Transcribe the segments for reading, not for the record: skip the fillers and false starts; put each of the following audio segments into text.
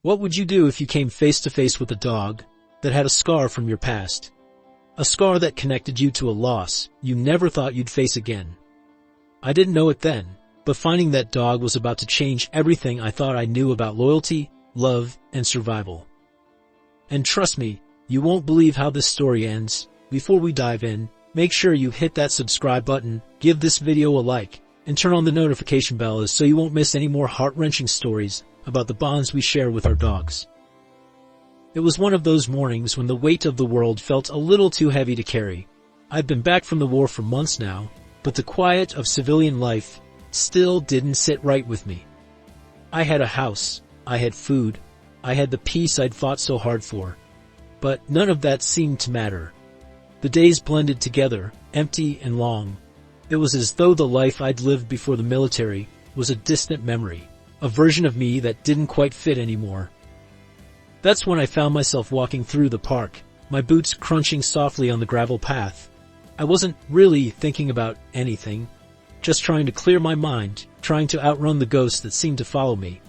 What would you do if you came face to face with a dog that had a scar from your past? A scar that connected you to a loss you never thought you'd face again. I didn't know it then, but finding that dog was about to change everything I thought I knew about loyalty, love, and survival. And trust me, you won't believe how this story ends. Before we dive in, make sure you hit that subscribe button, give this video a like, and turn on the notification bell so you won't miss any more heart-wrenching stories about the bonds we share with our dogs. It was one of those mornings when the weight of the world felt a little too heavy to carry. I'd been back from the war for months now, but the quiet of civilian life still didn't sit right with me. I had a house, I had food, I had the peace I'd fought so hard for, but none of that seemed to matter. The days blended together, empty and long. It was as though the life I'd lived before the military was a distant memory, a version of me that didn't quite fit anymore. That's when I found myself walking through the park, my boots crunching softly on the gravel path. I wasn't really thinking about anything, just trying to clear my mind, trying to outrun the ghosts that seemed to follow me.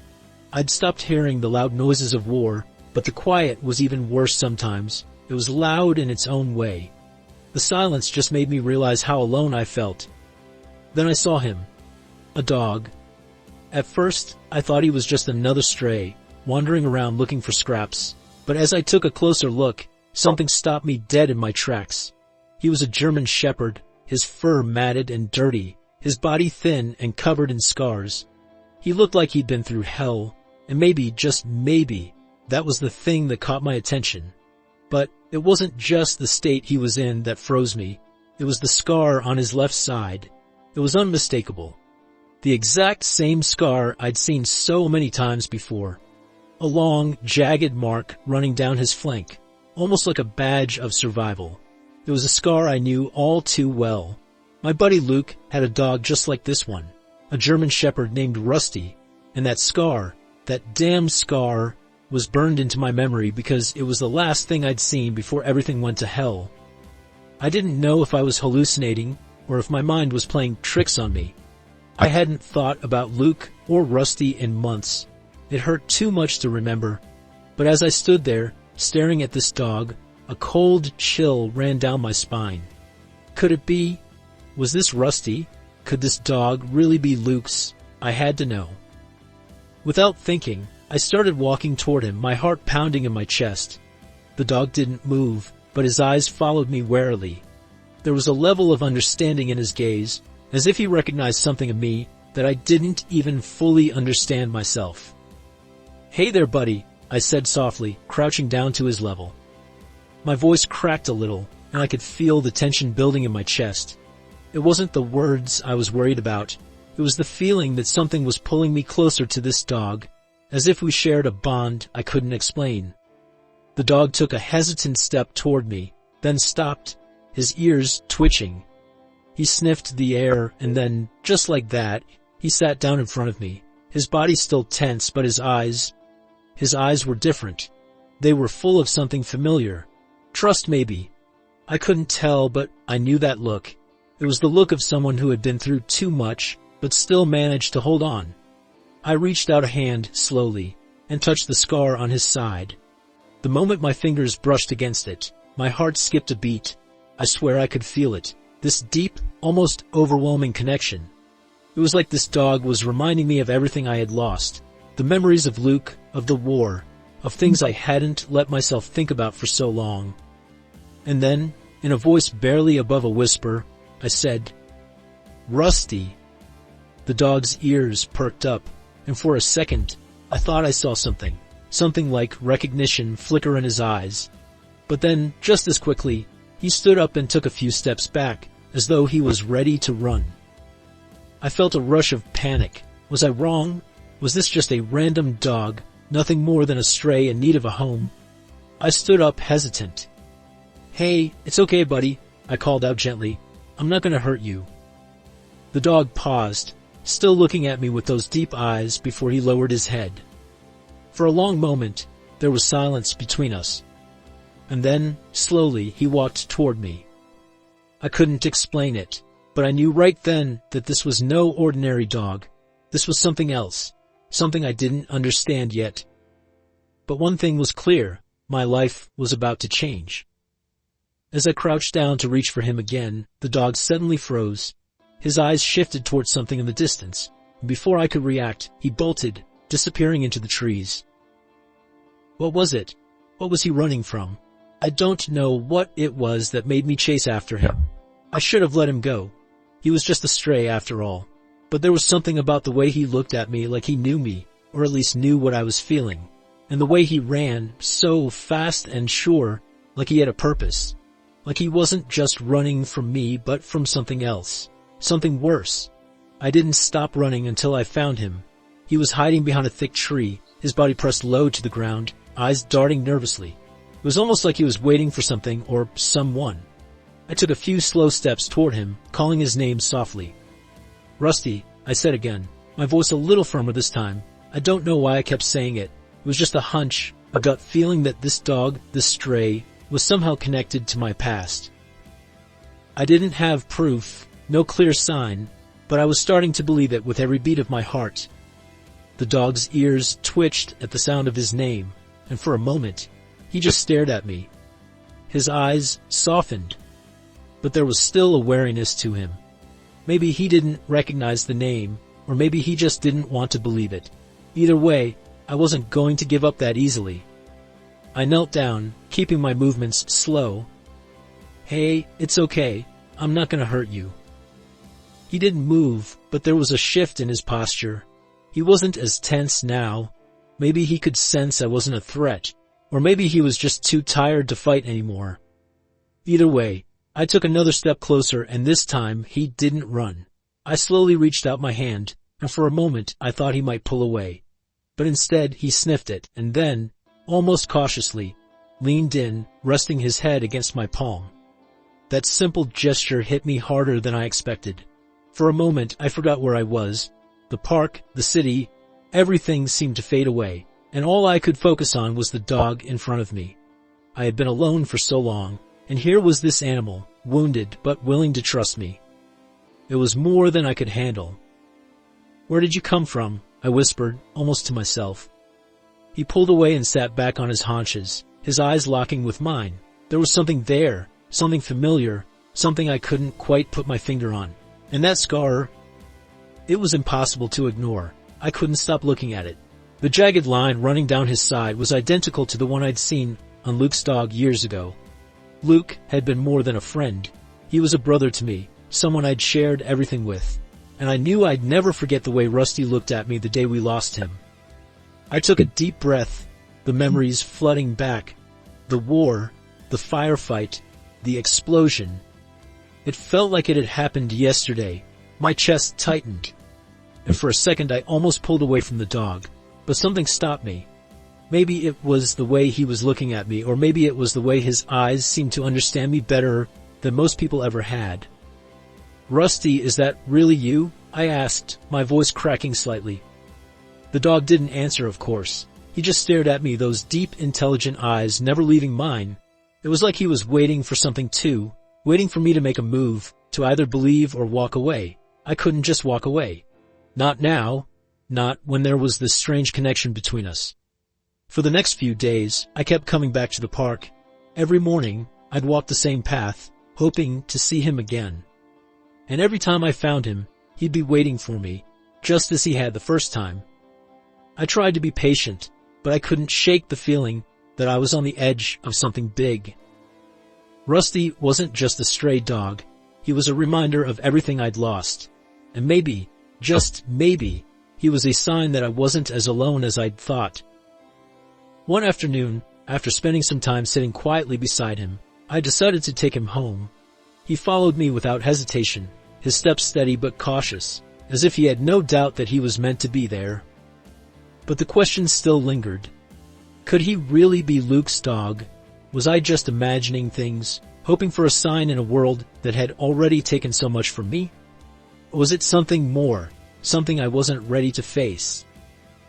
I'd stopped hearing the loud noises of war, but the quiet was even worse sometimes. It was loud in its own way. The silence just made me realize how alone I felt. Then I saw him. A dog. At first, I thought he was just another stray, wandering around looking for scraps. But as I took a closer look, something stopped me dead in my tracks. He was a German shepherd, his fur matted and dirty, his body thin and covered in scars. He looked like he'd been through hell, and maybe, just maybe, that was the thing that caught my attention. But it wasn't just the state he was in that froze me. It was the scar on his left side. It was unmistakable. The exact same scar I'd seen so many times before. A long, jagged mark running down his flank, almost like a badge of survival. It was a scar I knew all too well. My buddy Luke had a dog just like this one, a German shepherd named Rusty, and that scar, that damn scar, was burned into my memory because it was the last thing I'd seen before everything went to hell. I didn't know if I was hallucinating or if my mind was playing tricks on me. I hadn't thought about Luke or Rusty in months. It hurt too much to remember. But as I stood there, staring at this dog, a cold chill ran down my spine. Could it be? Was this Rusty? Could this dog really be Luke's? I had to know. Without thinking, I started walking toward him, my heart pounding in my chest. The dog didn't move, but his eyes followed me warily. There was a level of understanding in his gaze, as if he recognized something of me that I didn't even fully understand myself. "Hey there, buddy," I said softly, crouching down to his level. My voice cracked a little, and I could feel the tension building in my chest. It wasn't the words I was worried about. It was the feeling that something was pulling me closer to this dog, as if we shared a bond I couldn't explain. The dog took a hesitant step toward me, then stopped, his ears twitching. He sniffed the air, and then, just like that, he sat down in front of me, his body still tense, but his eyes were different. They were full of something familiar. Trust, maybe. I couldn't tell, but I knew that look. It was the look of someone who had been through too much, but still managed to hold on. I reached out a hand, slowly, and touched the scar on his side. The moment my fingers brushed against it, my heart skipped a beat. I swear I could feel it, this deep, almost overwhelming connection. It was like this dog was reminding me of everything I had lost, the memories of Luke, of the war, of things I hadn't let myself think about for so long. And then, in a voice barely above a whisper, I said, "Rusty." The dog's ears perked up, and for a second, I thought I saw something like recognition flicker in his eyes. But then, just as quickly, he stood up and took a few steps back, as though he was ready to run. I felt a rush of panic. Was I wrong? Was this just a random dog, nothing more than a stray in need of a home? I stood up, hesitant. "Hey, it's okay, buddy," I called out gently. "I'm not gonna hurt you." The dog paused, still looking at me with those deep eyes before he lowered his head. For a long moment, there was silence between us. And then, slowly, he walked toward me. I couldn't explain it, but I knew right then that this was no ordinary dog. This was something else, something I didn't understand yet. But one thing was clear, my life was about to change. As I crouched down to reach for him again, the dog suddenly froze. His eyes shifted towards something in the distance, and before I could react, he bolted, disappearing into the trees. What was it? What was he running from? I don't know what it was that made me chase after him. I should have let him go. He was just a stray after all. But there was something about the way he looked at me like he knew me, or at least knew what I was feeling. And the way he ran, so fast and sure, like he had a purpose. Like he wasn't just running from me, but from something else. Something worse. I didn't stop running until I found him. He was hiding behind a thick tree, his body pressed low to the ground, eyes darting nervously. It was almost like he was waiting for something or someone. I took a few slow steps toward him, calling his name softly. Rusty, I said again, my voice a little firmer this time. I don't know why I kept saying it. It was just a hunch, a gut feeling that this dog, this stray, was somehow connected to my past. I didn't have proof, no clear sign, but I was starting to believe it with every beat of my heart. The dog's ears twitched at the sound of his name, and for a moment, he just stared at me. His eyes softened, but there was still a wariness to him. Maybe he didn't recognize the name, or maybe he just didn't want to believe it. Either way, I wasn't going to give up that easily. I knelt down, keeping my movements slow. Hey, it's okay. I'm not gonna hurt you. He didn't move, but there was a shift in his posture. He wasn't as tense now. Maybe he could sense I wasn't a threat, or maybe he was just too tired to fight anymore. Either way, I took another step closer, and this time he didn't run. I slowly reached out my hand, and for a moment I thought he might pull away. But instead he sniffed it, and then, almost cautiously, leaned in, resting his head against my palm. That simple gesture hit me harder than I expected. For a moment I forgot where I was. The park, the city, everything seemed to fade away, and all I could focus on was the dog in front of me. I had been alone for so long, and here was this animal, wounded but willing to trust me. It was more than I could handle. "Where did you come from?" I whispered, almost to myself. He pulled away and sat back on his haunches, his eyes locking with mine. There was something there, something familiar, something I couldn't quite put my finger on. And that scar, it was impossible to ignore. I couldn't stop looking at it. The jagged line running down his side was identical to the one I'd seen on Luke's dog years ago. Luke had been more than a friend. He was a brother to me, someone I'd shared everything with. And I knew I'd never forget the way Rusty looked at me the day we lost him. I took a deep breath, the memories flooding back. The war, the firefight, the explosion. It felt like it had happened yesterday. My chest tightened, and for a second I almost pulled away from the dog, but something stopped me. Maybe it was the way he was looking at me, or maybe it was the way his eyes seemed to understand me better than most people ever had. "Rusty, is that really you?" I asked, my voice cracking slightly. The dog didn't answer, of course. He just stared at me, those deep, intelligent eyes never leaving mine. It was like he was waiting for something too, waiting for me to make a move, to either believe or walk away. I couldn't just walk away. Not now. Not when there was this strange connection between us. For the next few days, I kept coming back to the park. Every morning, I'd walk the same path, hoping to see him again. And every time I found him, he'd be waiting for me, just as he had the first time. I tried to be patient, but I couldn't shake the feeling that I was on the edge of something big. Rusty wasn't just a stray dog. He was a reminder of everything I'd lost. And maybe, just maybe, he was a sign that I wasn't as alone as I'd thought. One afternoon, after spending some time sitting quietly beside him, I decided to take him home. He followed me without hesitation, his steps steady but cautious, as if he had no doubt that he was meant to be there. But the question still lingered. Could he really be Luke's dog? Was I just imagining things, hoping for a sign in a world that had already taken so much from me? Or was it something more, something I wasn't ready to face?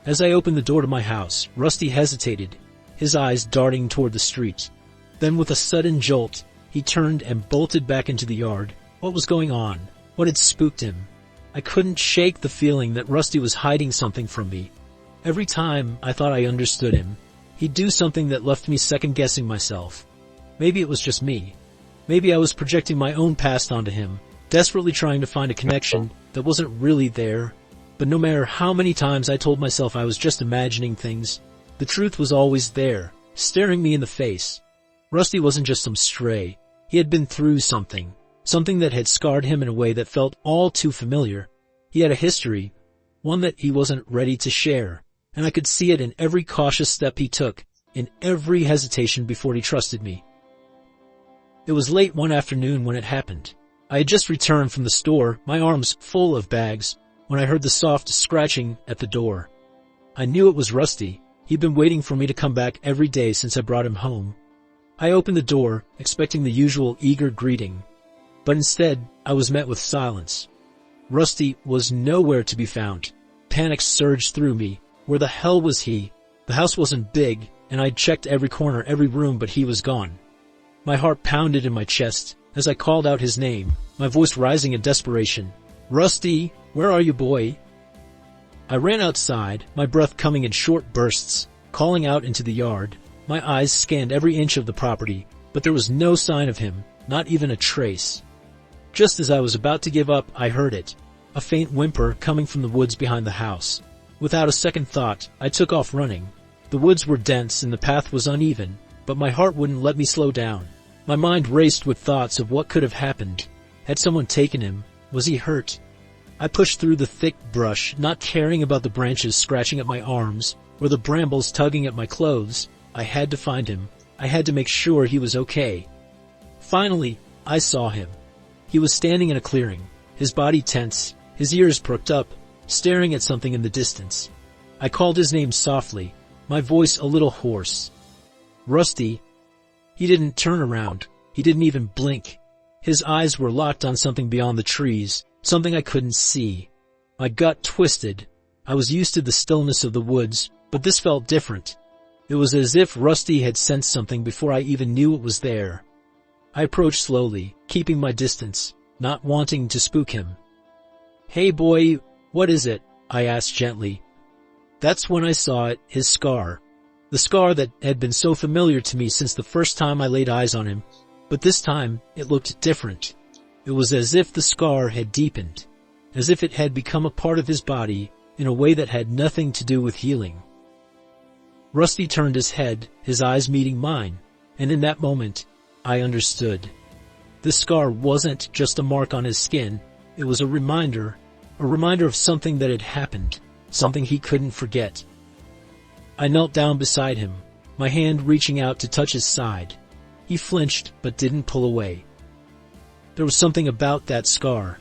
As I opened the door to my house, Rusty hesitated, his eyes darting toward the street. Then with a sudden jolt, he turned and bolted back into the yard. What was going on? What had spooked him? I couldn't shake the feeling that Rusty was hiding something from me. Every time I thought I understood him, He'd do something that left me second-guessing myself. Maybe it was just me. Maybe I was projecting my own past onto him, desperately trying to find a connection that wasn't really there. But no matter how many times I told myself I was just imagining things, the truth was always there, staring me in the face. Rusty wasn't just some stray. He had been through something that had scarred him in a way that felt all too familiar. He had a history, one that he wasn't ready to share, and I could see it in every cautious step he took, in every hesitation before he trusted me. It was late one afternoon when it happened. I had just returned from the store, my arms full of bags, when I heard the soft scratching at the door. I knew it was Rusty. He'd been waiting for me to come back every day since I brought him home. I opened the door, expecting the usual eager greeting, but instead I was met with silence. Rusty was nowhere to be found. Panic surged through me. Where the hell was he? The house wasn't big, and I'd checked every corner, every room, but he was gone. My heart pounded in my chest as I called out his name, my voice rising in desperation. "Rusty, where are you, boy?" I ran outside, my breath coming in short bursts, calling out into the yard. My eyes scanned every inch of the property, but there was no sign of him, not even a trace. Just as I was about to give up, I heard it, a faint whimper coming from the woods behind the house. Without a second thought, I took off running. The woods were dense and the path was uneven, but my heart wouldn't let me slow down. My mind raced with thoughts of what could have happened. Had someone taken him? Was he hurt? I pushed through the thick brush, not caring about the branches scratching at my arms or the brambles tugging at my clothes. I had to find him. I had to make sure he was okay. Finally, I saw him. He was standing in a clearing, his body tense, his ears perked up, staring at something in the distance. I called his name softly, my voice a little hoarse. "Rusty." He didn't turn around. He didn't even blink. His eyes were locked on something beyond the trees, something I couldn't see. My gut twisted. I was used to the stillness of the woods, but this felt different. It was as if Rusty had sensed something before I even knew it was there. I approached slowly, keeping my distance, not wanting to spook him. "Hey boy, what is it?" I asked gently. That's when I saw it, his scar. The scar that had been so familiar to me since the first time I laid eyes on him, but this time it looked different. It was as if the scar had deepened, as if it had become a part of his body in a way that had nothing to do with healing. Rusty turned his head, his eyes meeting mine, and in that moment, I understood. This scar wasn't just a mark on his skin, it was a reminder of something that had happened, something he couldn't forget. I knelt down beside him, my hand reaching out to touch his side. He flinched, but didn't pull away. There was something about that scar.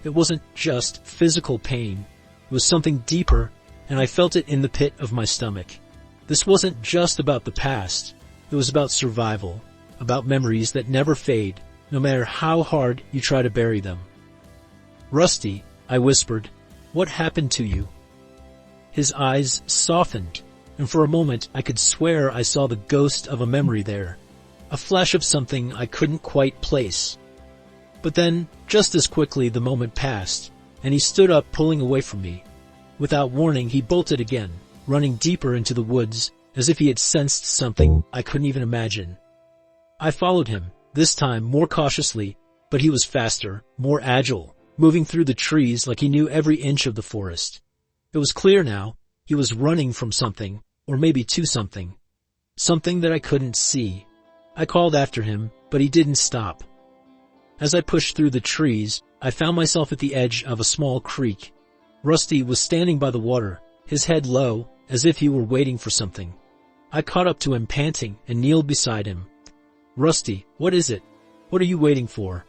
It wasn't just physical pain. It was something deeper, and I felt it in the pit of my stomach. This wasn't just about the past. It was about survival, about memories that never fade, no matter how hard you try to bury them. "Rusty," I whispered, "what happened to you?" His eyes softened, and for a moment I could swear I saw the ghost of a memory there, a flash of something I couldn't quite place. But then, just as quickly, the moment passed, and he stood up, pulling away from me. Without warning, he bolted again, running deeper into the woods, as if he had sensed something I couldn't even imagine. I followed him, this time more cautiously, but he was faster, more agile, moving through the trees like he knew every inch of the forest. It was clear now, he was running from something, or maybe to something. Something that I couldn't see. I called after him, but he didn't stop. As I pushed through the trees, I found myself at the edge of a small creek. Rusty was standing by the water, his head low, as if he were waiting for something. I caught up to him panting and kneeled beside him. "Rusty, what is it? What are you waiting for?"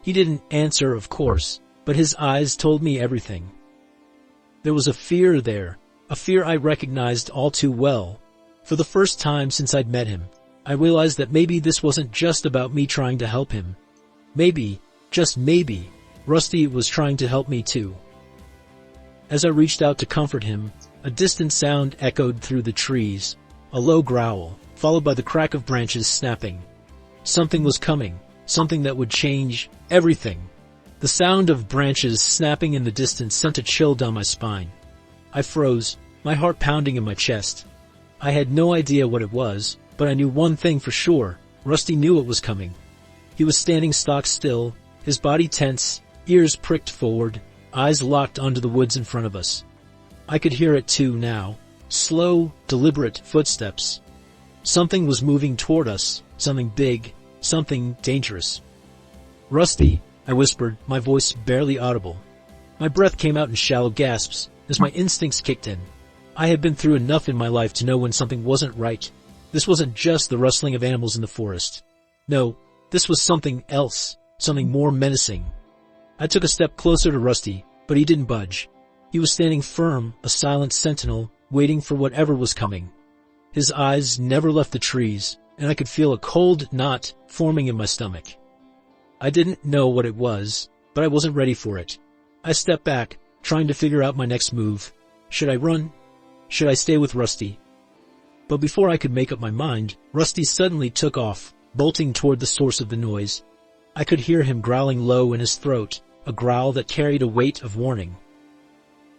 He didn't answer, of course, but his eyes told me everything. There was a fear there, a fear I recognized all too well. For the first time since I'd met him, I realized that maybe this wasn't just about me trying to help him. Maybe, just maybe, Rusty was trying to help me too. As I reached out to comfort him, a distant sound echoed through the trees, a low growl, followed by the crack of branches snapping. Something was coming, something that would change everything. The sound of branches snapping in the distance sent a chill down my spine. I froze, my heart pounding in my chest. I had no idea what it was, but I knew one thing for sure. Rusty knew it was coming. He was standing stock still, his body tense, ears pricked forward, eyes locked onto the woods in front of us. I could hear it too now. Slow, deliberate footsteps. Something was moving toward us, something big, something dangerous. "Rusty," I whispered, my voice barely audible. My breath came out in shallow gasps as my instincts kicked in. I had been through enough in my life to know when something wasn't right. This wasn't just the rustling of animals in the forest. No, this was something else, something more menacing. I took a step closer to Rusty, but he didn't budge. He was standing firm, a silent sentinel, waiting for whatever was coming. His eyes never left the trees, and I could feel a cold knot forming in my stomach. I didn't know what it was, but I wasn't ready for it. I stepped back, trying to figure out my next move. Should I run? Should I stay with Rusty? But before I could make up my mind, Rusty suddenly took off, bolting toward the source of the noise. I could hear him growling low in his throat, a growl that carried a weight of warning.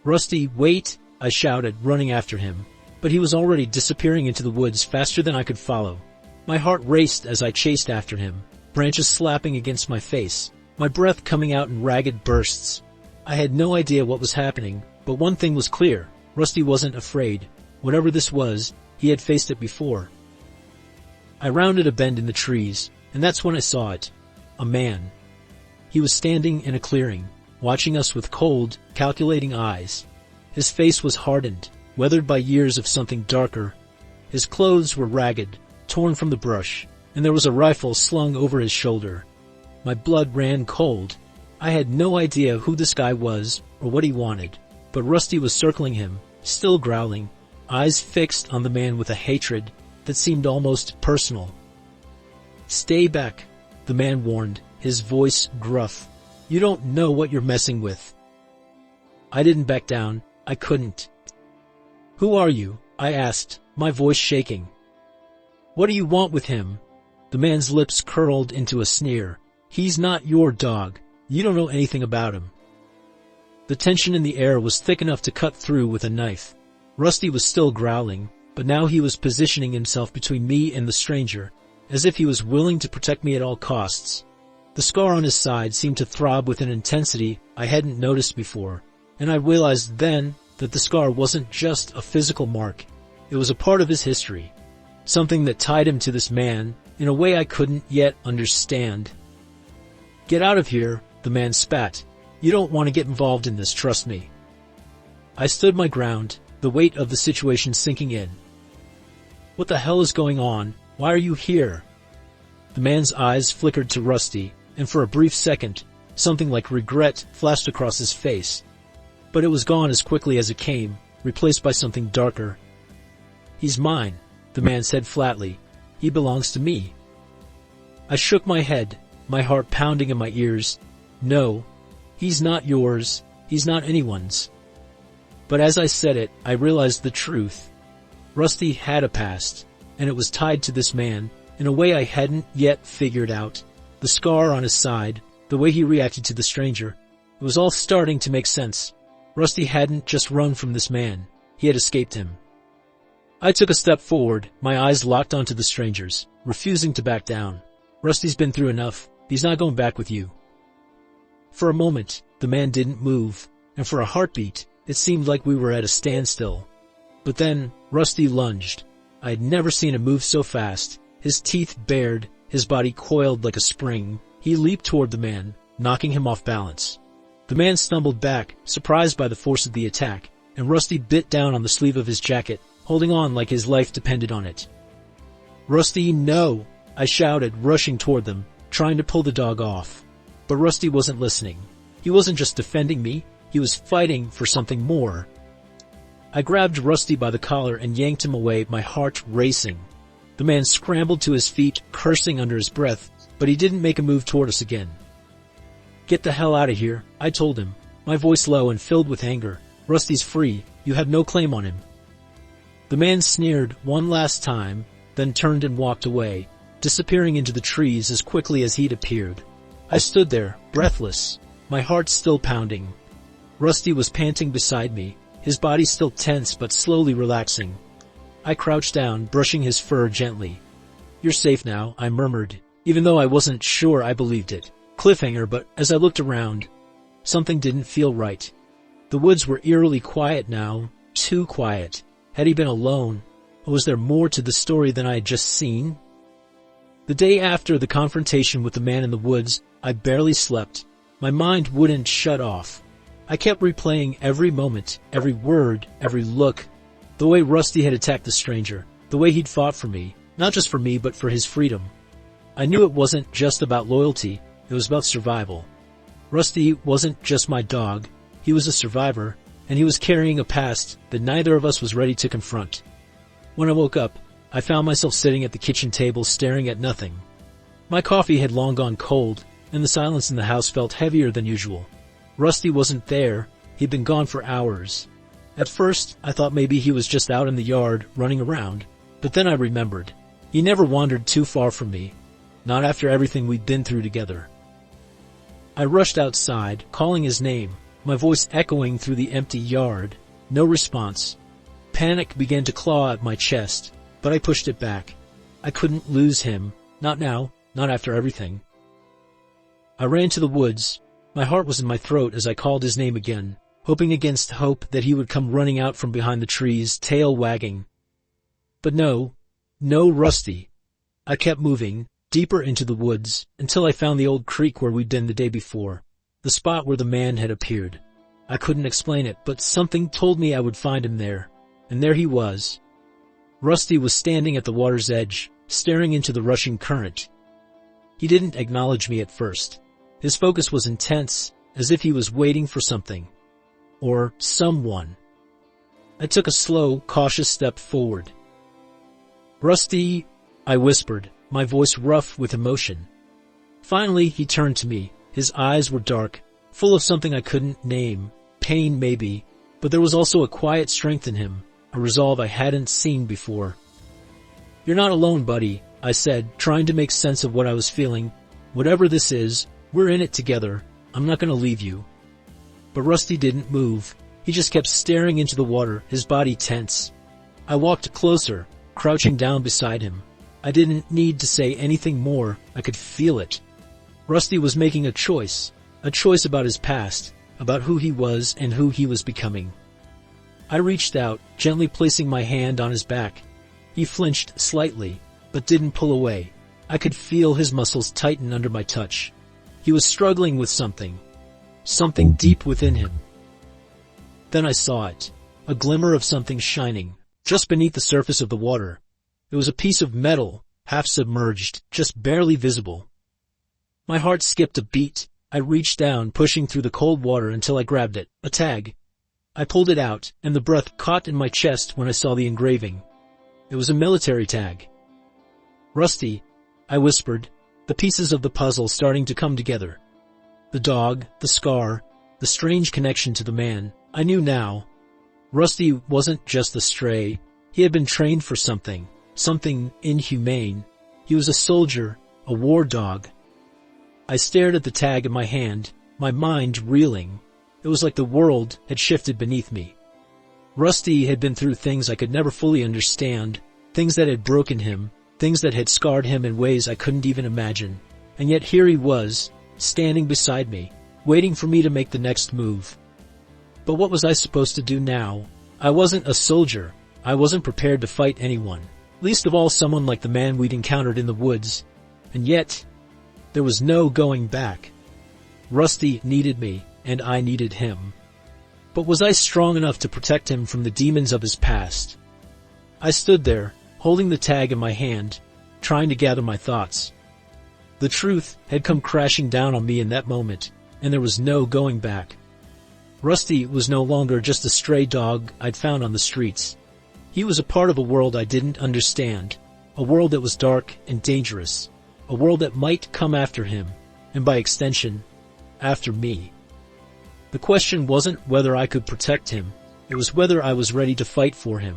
"Rusty, wait!" I shouted, running after him, but he was already disappearing into the woods faster than I could follow. My heart raced as I chased after him, branches slapping against my face, my breath coming out in ragged bursts. I had no idea what was happening, but one thing was clear. Rusty wasn't afraid. Whatever this was, he had faced it before. I rounded a bend in the trees, and that's when I saw it. A man. He was standing in a clearing, watching us with cold, calculating eyes. His face was hardened, weathered by years of something darker. His clothes were ragged, torn from the brush, and there was a rifle slung over his shoulder. My blood ran cold. I had no idea who this guy was or what he wanted, but Rusty was circling him, still growling, eyes fixed on the man with a hatred that seemed almost personal. "Stay back," the man warned, his voice gruff. "You don't know what you're messing with." I didn't back down. I couldn't. "Who are you?" I asked, my voice shaking. "What do you want with him?" The man's lips curled into a sneer. "He's not your dog. You don't know anything about him." The tension in the air was thick enough to cut through with a knife. Rusty was still growling, but now he was positioning himself between me and the stranger, as if he was willing to protect me at all costs. The scar on his side seemed to throb with an intensity I hadn't noticed before, and I realized then that the scar wasn't just a physical mark. It was a part of his history, something that tied him to this man in a way I couldn't yet understand. "Get out of here," the man spat. "You don't want to get involved in this, trust me." I stood my ground, the weight of the situation sinking in. "What the hell is going on? Why are you here?" The man's eyes flickered to Rusty, and for a brief second, something like regret flashed across his face. But it was gone as quickly as it came, replaced by something darker. "He's mine," the man said flatly. "He belongs to me." I shook my head, my heart pounding in my ears. "No, he's not yours. He's not anyone's." But as I said it, I realized the truth. Rusty had a past, and it was tied to this man in a way I hadn't yet figured out. The scar on his side, the way he reacted to the stranger, it was all starting to make sense. Rusty hadn't just run from this man. He had escaped him. I took a step forward, my eyes locked onto the stranger's, refusing to back down. "Rusty's been through enough. He's not going back with you." For a moment, the man didn't move, and for a heartbeat, it seemed like we were at a standstill. But then, Rusty lunged. I had never seen him move so fast. His teeth bared, his body coiled like a spring. He leaped toward the man, knocking him off balance. The man stumbled back, surprised by the force of the attack, and Rusty bit down on the sleeve of his jacket, holding on like his life depended on it. "Rusty, no!" I shouted, rushing toward them, trying to pull the dog off. But Rusty wasn't listening. He wasn't just defending me, he was fighting for something more. I grabbed Rusty by the collar and yanked him away, my heart racing. The man scrambled to his feet, cursing under his breath, but he didn't make a move toward us again. "Get the hell out of here," I told him, my voice low and filled with anger. "Rusty's free. You have no claim on him." The man sneered one last time, then turned and walked away, disappearing into the trees as quickly as he'd appeared. I stood there, breathless, my heart still pounding. Rusty was panting beside me, his body still tense but slowly relaxing. I crouched down, brushing his fur gently. "You're safe now," I murmured, even though I wasn't sure I believed it. Cliffhanger, but as I looked around, something didn't feel right. The woods were eerily quiet now, too quiet. Had he been alone, or was there more to the story than I had just seen? The day after the confrontation with the man in the woods, I barely slept. My mind wouldn't shut off. I kept replaying every moment, every word, every look. The way Rusty had attacked the stranger, the way he'd fought for me, not just for me but for his freedom. I knew it wasn't just about loyalty, it was about survival. Rusty wasn't just my dog, he was a survivor, and he was carrying a past that neither of us was ready to confront. When I woke up, I found myself sitting at the kitchen table staring at nothing. My coffee had long gone cold, and the silence in the house felt heavier than usual. Rusty wasn't there, he'd been gone for hours. At first, I thought maybe he was just out in the yard, running around, but then I remembered. He never wandered too far from me, not after everything we'd been through together. I rushed outside, calling his name, my voice echoing through the empty yard. No response. Panic began to claw at my chest, but I pushed it back. I couldn't lose him. Not now, not after everything. I ran to the woods. My heart was in my throat as I called his name again, hoping against hope that he would come running out from behind the trees, tail wagging. But no Rusty. I kept moving, deeper into the woods, until I found the old creek where we'd been the day before, the spot where the man had appeared. I couldn't explain it, but something told me I would find him there. And there he was. Rusty was standing at the water's edge, staring into the rushing current. He didn't acknowledge me at first. His focus was intense, as if he was waiting for something. Or someone. I took a slow, cautious step forward. "Rusty," I whispered, my voice rough with emotion. Finally, he turned to me. His eyes were dark, full of something I couldn't name. Pain, maybe, but there was also a quiet strength in him, a resolve I hadn't seen before. "You're not alone, buddy," I said, trying to make sense of what I was feeling. "Whatever this is, we're in it together. I'm not going to leave you." But Rusty didn't move. He just kept staring into the water, his body tense. I walked closer, crouching down beside him. I didn't need to say anything more. I could feel it. Rusty was making a choice about his past, about who he was and who he was becoming. I reached out, gently placing my hand on his back. He flinched slightly, but didn't pull away. I could feel his muscles tighten under my touch. He was struggling with something deep within him. Then I saw it, a glimmer of something shining, just beneath the surface of the water. It was a piece of metal, half submerged, just barely visible. My heart skipped a beat. I reached down, pushing through the cold water until I grabbed it, a tag. I pulled it out, and the breath caught in my chest when I saw the engraving. It was a military tag. "Rusty," I whispered, the pieces of the puzzle starting to come together. The dog, the scar, the strange connection to the man. I knew now. Rusty wasn't just a stray. He had been trained for something inhumane. He was a soldier, a war dog. I stared at the tag in my hand, my mind reeling. It was like the world had shifted beneath me. Rusty had been through things I could never fully understand, things that had broken him, things that had scarred him in ways I couldn't even imagine. And yet here he was, standing beside me, waiting for me to make the next move. But what was I supposed to do now? I wasn't a soldier. I wasn't prepared to fight anyone, least of all someone like the man we'd encountered in the woods. And yet, there was no going back. Rusty needed me, and I needed him. But was I strong enough to protect him from the demons of his past? I stood there, holding the tag in my hand, trying to gather my thoughts. The truth had come crashing down on me in that moment, and there was no going back. Rusty was no longer just a stray dog I'd found on the streets. He was a part of a world I didn't understand, a world that was dark and dangerous, a world that might come after him, and by extension, after me. The question wasn't whether I could protect him, it was whether I was ready to fight for him.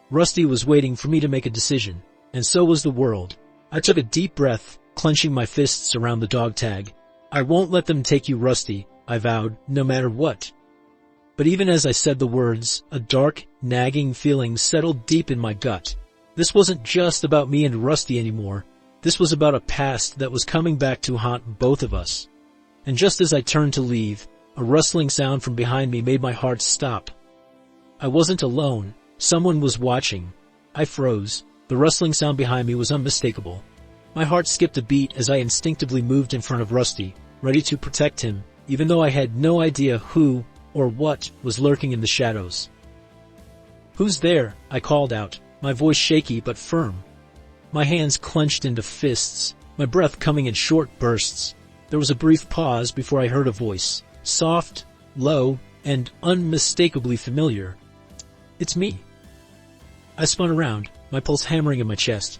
Rusty was waiting for me to make a decision, and so was the world. I took a deep breath, clenching my fists around the dog tag. "I won't let them take you, Rusty," I vowed, "no matter what." But even as I said the words, a dark, nagging feeling settled deep in my gut. This wasn't just about me and Rusty anymore. This was about a past that was coming back to haunt both of us. And just as I turned to leave, a rustling sound from behind me made my heart stop. I wasn't alone. Someone was watching. I froze. The rustling sound behind me was unmistakable. My heart skipped a beat as I instinctively moved in front of Rusty, ready to protect him, even though I had no idea who or what was lurking in the shadows. "Who's there?" I called out, my voice shaky but firm. My hands clenched into fists, my breath coming in short bursts. There was a brief pause before I heard a voice, soft, low, and unmistakably familiar. "It's me." I spun around, my pulse hammering in my chest.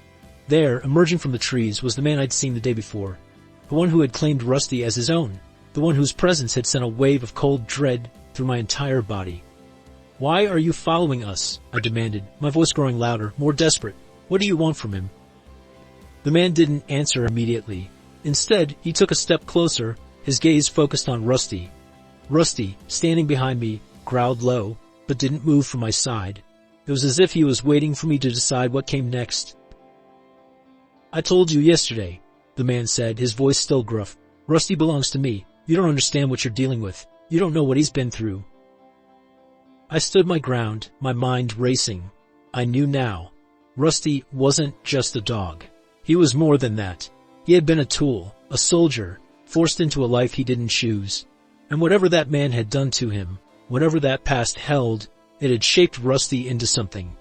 There, emerging from the trees, was the man I'd seen the day before, the one who had claimed Rusty as his own, the one whose presence had sent a wave of cold dread through my entire body. "Why are you following us?" I demanded, my voice growing louder, more desperate. "What do you want from him?" The man didn't answer immediately. Instead, he took a step closer, his gaze focused on Rusty. Rusty, standing behind me, growled low, but didn't move from my side. It was as if he was waiting for me to decide what came next. "I told you yesterday," the man said, his voice still gruff. "Rusty belongs to me. You don't understand what you're dealing with. You don't know what he's been through." I stood my ground, my mind racing. I knew now. Rusty wasn't just a dog. He was more than that. He had been a tool, a soldier, forced into a life he didn't choose. And whatever that man had done to him, whatever that past held, it had shaped Rusty into something.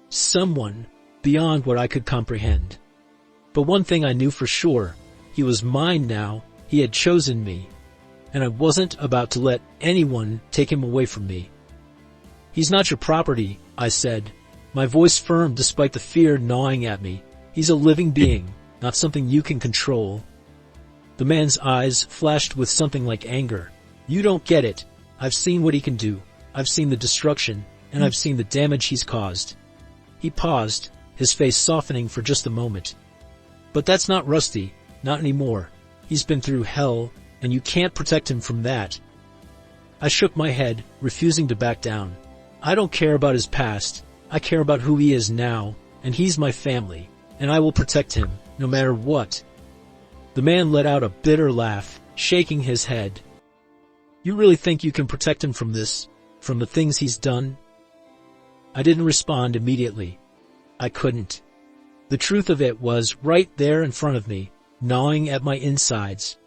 Someone beyond what I could comprehend. But one thing I knew for sure, he was mine now, he had chosen me. And I wasn't about to let anyone take him away from me. "He's not your property," I said, my voice firm despite the fear gnawing at me. "He's a living being, not something you can control." The man's eyes flashed with something like anger. "You don't get it. I've seen what he can do. I've seen the destruction, and I've seen the damage he's caused." He paused, his face softening for just a moment. "But that's not Rusty, not anymore. He's been through hell, and you can't protect him from that." I shook my head, refusing to back down. "I don't care about his past. I care about who he is now, and he's my family, and I will protect him, no matter what." The man let out a bitter laugh, shaking his head. "You really think you can protect him from this, from the things he's done?" I didn't respond immediately. I couldn't. The truth of it was right there in front of me, gnawing at my insides.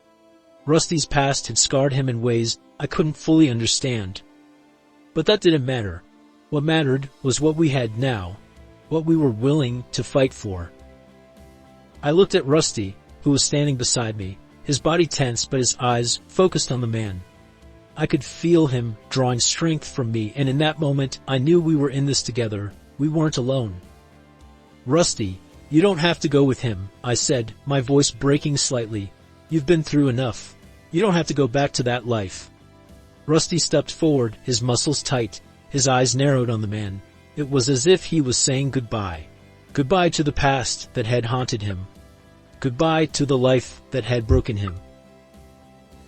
Rusty's past had scarred him in ways I couldn't fully understand. But that didn't matter. What mattered was what we had now, what we were willing to fight for. I looked at Rusty, who was standing beside me, his body tense but his eyes focused on the man. I could feel him drawing strength from me, and in that moment I knew we were in this together. We weren't alone. "Rusty, you don't have to go with him," I said, my voice breaking slightly. "You've been through enough. You don't have to go back to that life." Rusty stepped forward, his muscles tight, his eyes narrowed on the man. It was as if he was saying goodbye. Goodbye to the past that had haunted him. Goodbye to the life that had broken him.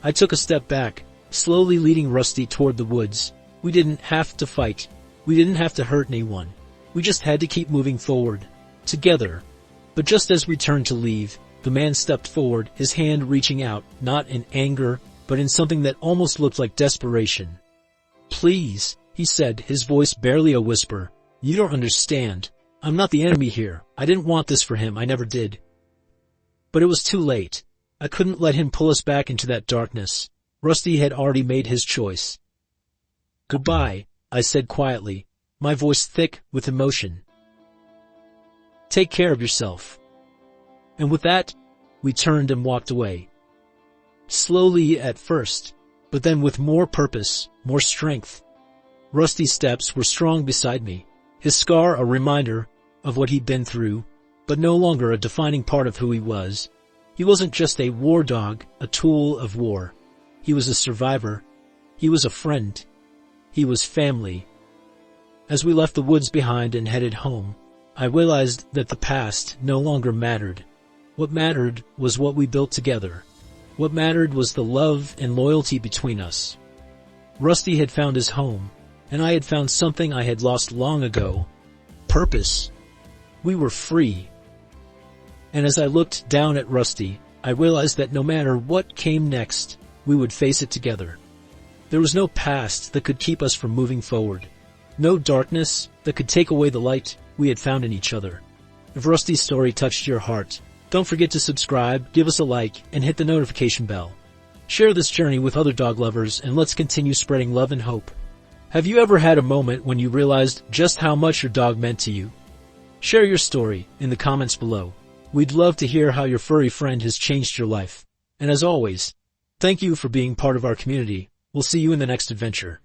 I took a step back, slowly leading Rusty toward the woods. We didn't have to fight. We didn't have to hurt anyone. We just had to keep moving forward, together. But just as we turned to leave, the man stepped forward, his hand reaching out, not in anger, but in something that almost looked like desperation. "Please," he said, his voice barely a whisper. "You don't understand. I'm not the enemy here. I didn't want this for him. I never did." But it was too late. I couldn't let him pull us back into that darkness. Rusty had already made his choice. "Goodbye," I said quietly, my voice thick with emotion. "Take care of yourself." And with that, we turned and walked away. Slowly at first, but then with more purpose, more strength. Rusty's steps were strong beside me, his scar a reminder of what he'd been through, but no longer a defining part of who he was. He wasn't just a war dog, a tool of war. He was a survivor. He was a friend. He was family. As we left the woods behind and headed home, I realized that the past no longer mattered. What mattered was what we built together. What mattered was the love and loyalty between us. Rusty had found his home, and I had found something I had lost long ago. Purpose. We were free. And as I looked down at Rusty, I realized that no matter what came next, we would face it together. There was no past that could keep us from moving forward. No darkness that could take away the light we had found in each other. If Rusty's story touched your heart, don't forget to subscribe, give us a like, and hit the notification bell. Share this journey with other dog lovers, and let's continue spreading love and hope. Have you ever had a moment when you realized just how much your dog meant to you? Share your story in the comments below. We'd love to hear how your furry friend has changed your life. And as always, thank you for being part of our community. We'll see you in the next adventure.